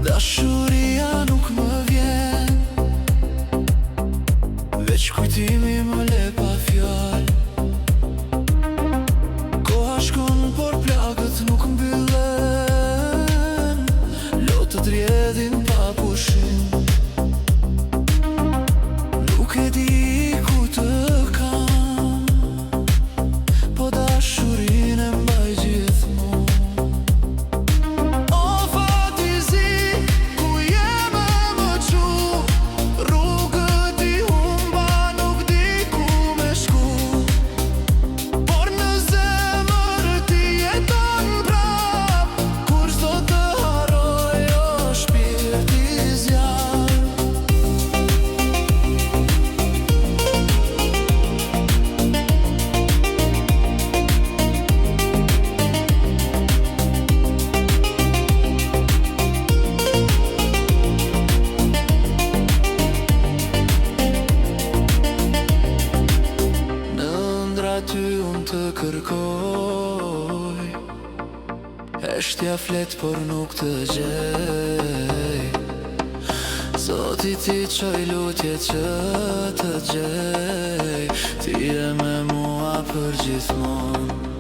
Dashuria nuk më vjen, veç kujtimi më le pa fjall. Koha shkon por plagët nuk mbyllen, lotët rjedhin pa pushim. Nuk e di ku të kam, po dashurinë e mbaj gjithmonë. O fatizi, ku jeme më qu, rrugët i humba nuk di ku me shku. Por në zemër ti jeton prap, kur s'do të harroj o shpirti zjarr. Në ëndra ty unë të kërkoj, heshtja flet por nuk të gjej. Zoti ti qoj lutje që të gjej, ti je me mua për gjithmonë.